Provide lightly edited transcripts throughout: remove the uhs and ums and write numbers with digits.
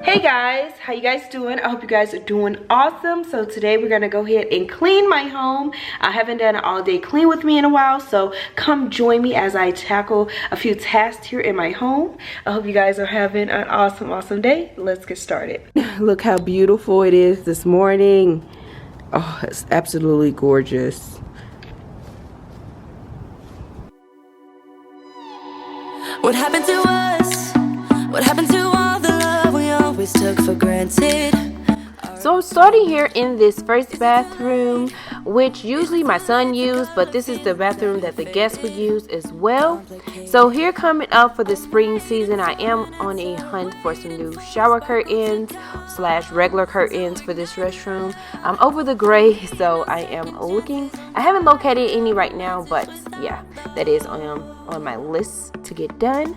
Hey guys, how you guys doing? I hope you guys are doing awesome. So today we're gonna go ahead and clean my home. I haven't done an all day clean with me in a while, so come join me as I tackle a few tasks here in my home. I hope you guys are having an awesome day. Let's get started. Look how beautiful it is this morning. Oh, it's absolutely gorgeous. What happened to us? What happened to all the love we always took for granted? So I'm starting here in this first bathroom, which usually my son used, but this is the bathroom that the guests would use as well. So here, coming up for the spring season, I am on a hunt for some new shower curtains / regular curtains for this restroom. I'm over the gray, so I am looking. I haven't located any right now, but yeah, that is on my list to get done.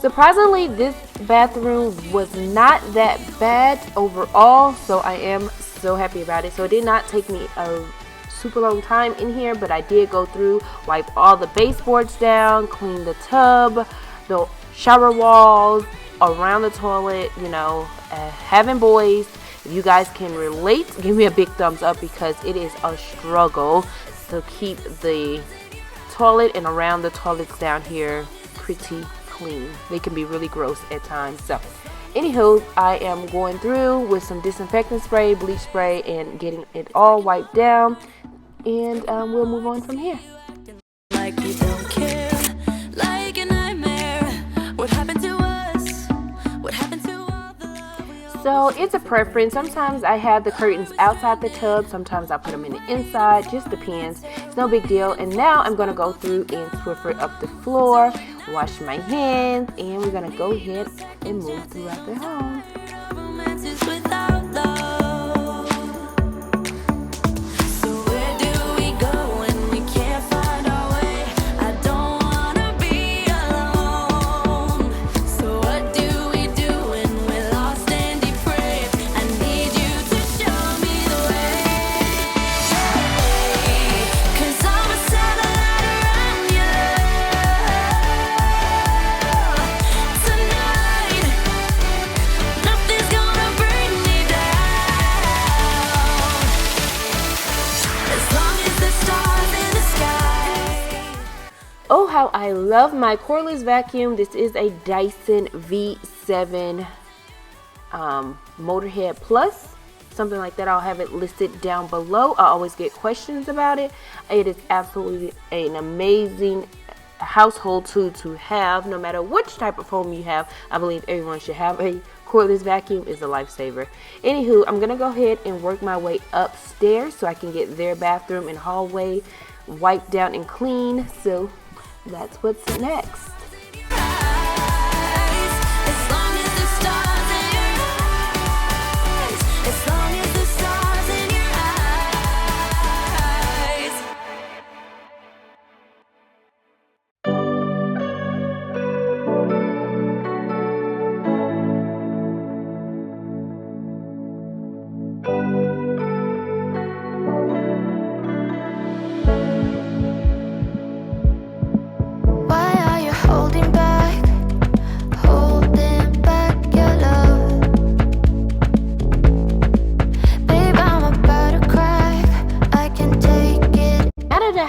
Surprisingly, this bathroom was not that bad overall, so I am so happy about it. So it did not take me a super long time in here, but I did go through, wipe all the baseboards down, clean the tub, the shower walls, around the toilet. You know, having boys, if you guys can relate, give me a big thumbs up, because it is a struggle to keep the toilet and around the toilets down here pretty clean. They can be really gross at times. So anywho, I am going through with some disinfectant spray, bleach spray, and getting it all wiped down, and we'll move on from here. Like we don't care, like a nightmare. What happened to us? What happened to all the love? So it's a preference. Sometimes I have the curtains outside the tub, sometimes I put them in the inside, just depends. It's no big deal. And now I'm going to go through and Swiffer up the floor, wash my hands, and we're going to go ahead and move throughout the home. Oh, how I love my cordless vacuum. This is a Dyson V7 Motorhead Plus, something like that. I'll have it listed down below. I always get questions about it. It is absolutely an amazing household tool to have, no matter which type of home you have. I believe everyone should have a cordless vacuum. Is a lifesaver. Anywho, I'm gonna go ahead and work my way upstairs so I can get their bathroom and hallway wiped down and clean. So that's what's next.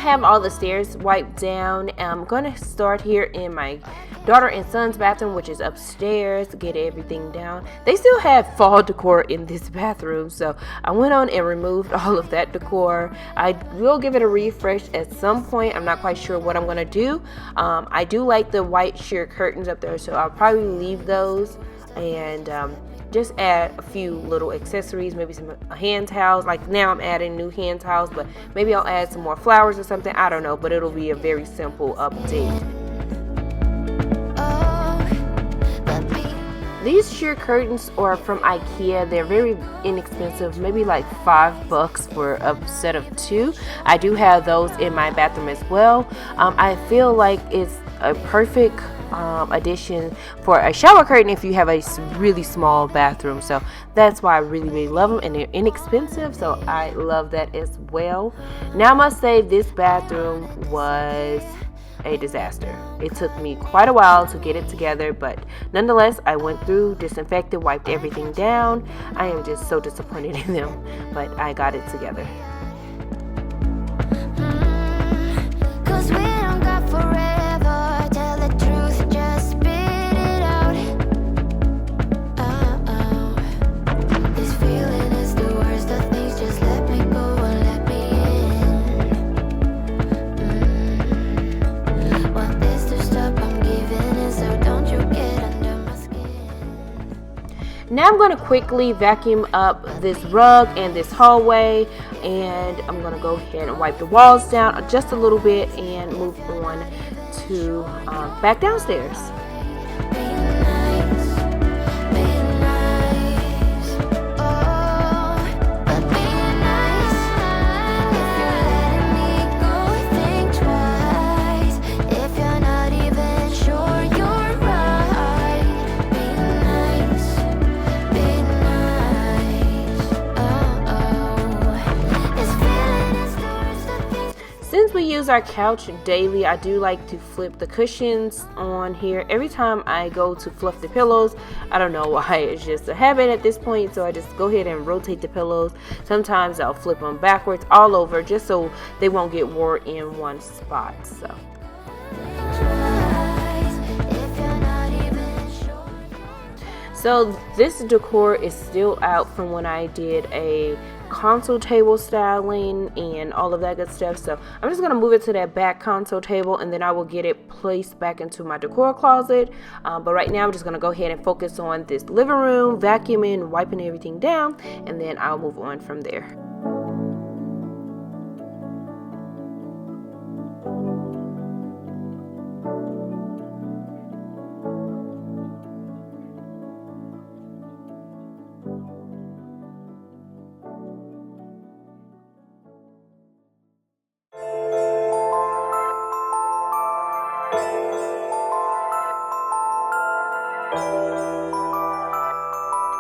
Have all the stairs wiped down. I'm gonna start here in my daughter and son's bathroom, which is upstairs, to get everything down. They still have fall decor in this bathroom, so I went on and removed all of that decor. I will give it a refresh at some point. I'm not quite sure what I'm gonna do. I do like the white sheer curtains up there, so I'll probably leave those and just add a few little accessories, maybe some hand towels. Like now I'm adding new hand towels, but maybe I'll add some more flowers or something. I don't know, but it'll be a very simple update. These sheer curtains are from IKEA. They're very inexpensive, maybe like $5 for a set of 2. I do have those in my bathroom as well. I feel like it's a perfect addition for a shower curtain if you have a really small bathroom. So that's why I really love them, and they're inexpensive, so I love that as well. Now I must say this bathroom was a disaster. It took me quite a while to get it together, but nonetheless I went through, disinfected, wiped everything down. I am just so disappointed in them, but I got it together. Cause we don't got forever. Tell the truth, just spit it out. This feeling is the worst of things. Just let me go and let me in. Want this to stop, I'm giving in, so don't you get under my skin. Now I'm going to quickly vacuum up this rug and this hallway, and I'm going to go ahead and wipe the walls down just a little bit and move on to back downstairs. Since we use our couch daily, I do like to flip the cushions on here every time I go to fluff the pillows. I don't know why, it's just a habit at this point, so I just go ahead and rotate the pillows. Sometimes I'll flip them backwards all over just so they won't get wore in one spot. So this decor is still out from when I did a console table styling and all of that good stuff. So I'm just going to move it to that back console table, and then I will get it placed back into my decor closet. But right now I'm just going to go ahead and focus on this living room, vacuuming, wiping everything down, and then I'll move on from there.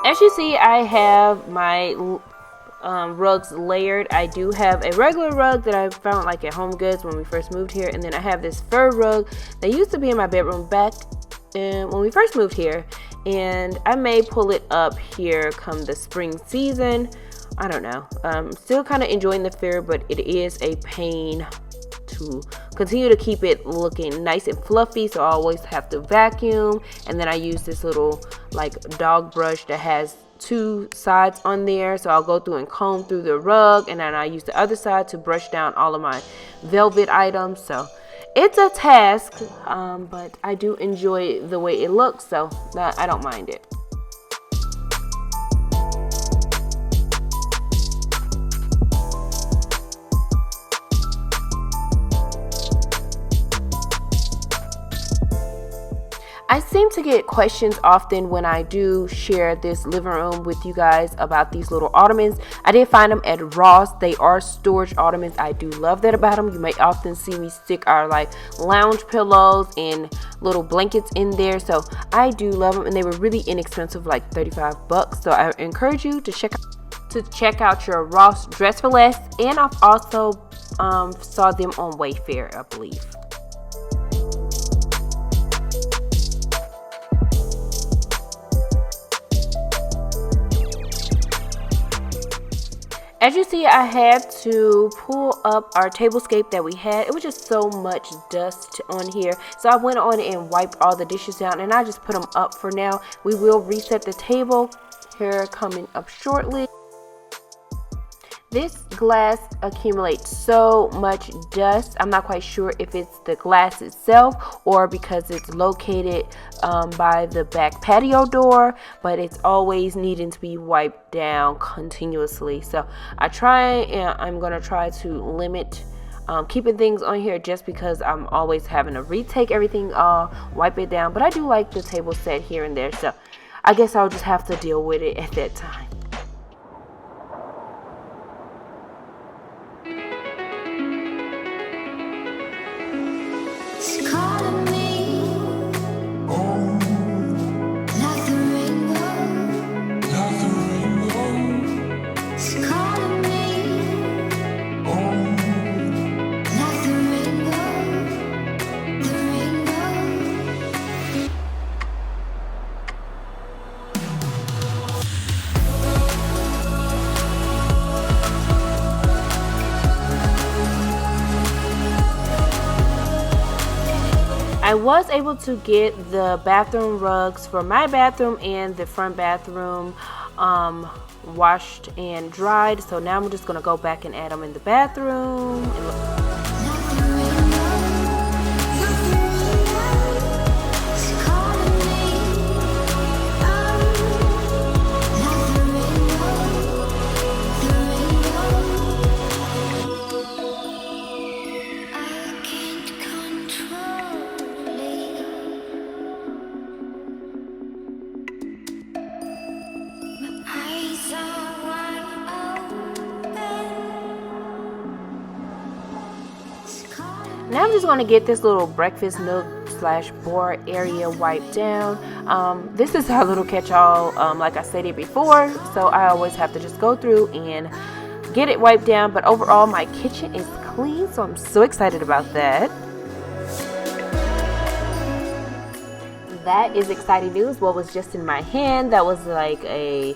As you see, I have my rugs layered. I do have a regular rug that I found like at Home Goods when we first moved here, and then I have this fur rug that used to be in my bedroom back when we first moved here, and I may pull it up here come the spring season. I don't know. Still kind of enjoying the fur, but it is a pain to continue to keep it looking nice and fluffy, so I always have to vacuum. And then I use this little like dog brush that has two sides on there, so I'll go through and comb through the rug, and then I use the other side to brush down all of my velvet items. So it's a task, but I do enjoy the way it looks, so I don't mind it. I seem to get questions often when I do share this living room with you guys about these little ottomans. I did find them at Ross. They are storage ottomans. I do love that about them. You may often see me stick our like lounge pillows and little blankets in there. So I do love them, and they were really inexpensive, like 35 bucks. So I encourage you to check out your Ross Dress for Less, and I've also saw them on Wayfair, I believe. As you see, I had to pull up our tablescape that we had. It was just so much dust on here. So I went on and wiped all the dishes down, and I just put them up for now. We will reset the table here coming up shortly. This glass accumulates so much dust. I'm not quite sure if it's the glass itself or because it's located by the back patio door, but it's always needing to be wiped down continuously. So I'm going to try to limit keeping things on here, just because I'm always having to retake everything off, wipe it down. But I do like the table set here and there, so I guess I'll just have to deal with it at that time. I was able to get the bathroom rugs for my bathroom and the front bathroom washed and dried. So now I'm just gonna go back and add them in the bathroom. Now I'm just going to get this little breakfast nook / bar area wiped down. This is our little catch-all, like I stated before, so I always have to just go through and get it wiped down. But overall, my kitchen is clean, so I'm so excited about that. That is exciting news. What was just in my hand, that was like a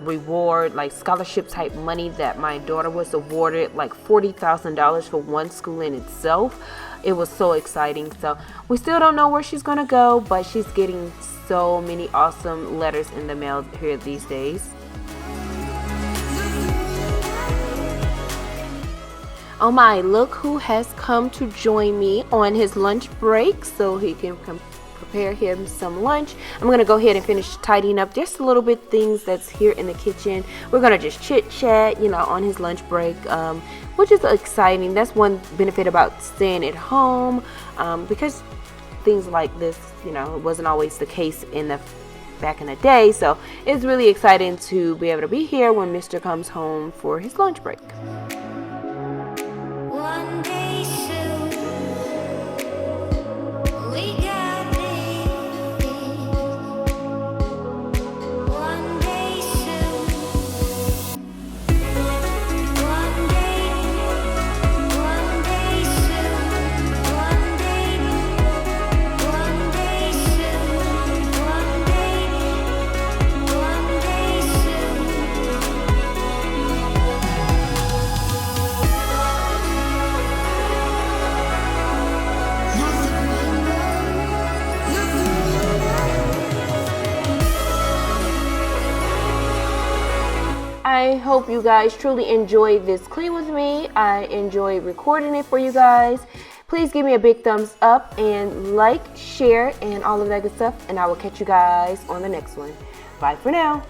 reward, like scholarship type money that my daughter was awarded, like $40,000 for one school in itself. It was so exciting. So we still don't know where she's gonna go, but she's getting so many awesome letters in the mail here these days. Oh my, look who has come to join me on his lunch break so he can prepare him some lunch. I'm gonna go ahead and finish tidying up just a little bit things that's here in the kitchen. We're gonna just chit chat, you know, on his lunch break, which is exciting. That's one benefit about staying at home, because things like this, you know, it wasn't always the case back in the day. So it's really exciting to be able to be here when Mr. comes home for his lunch break. One day soon, we got this. One day soon, one day soon, one day soon, one day I hope you guys truly enjoyed this clean with me. I enjoyed recording it for you guys. Please give me a big thumbs up and like, share, and all of that good stuff. And I will catch you guys on the next one. Bye for now.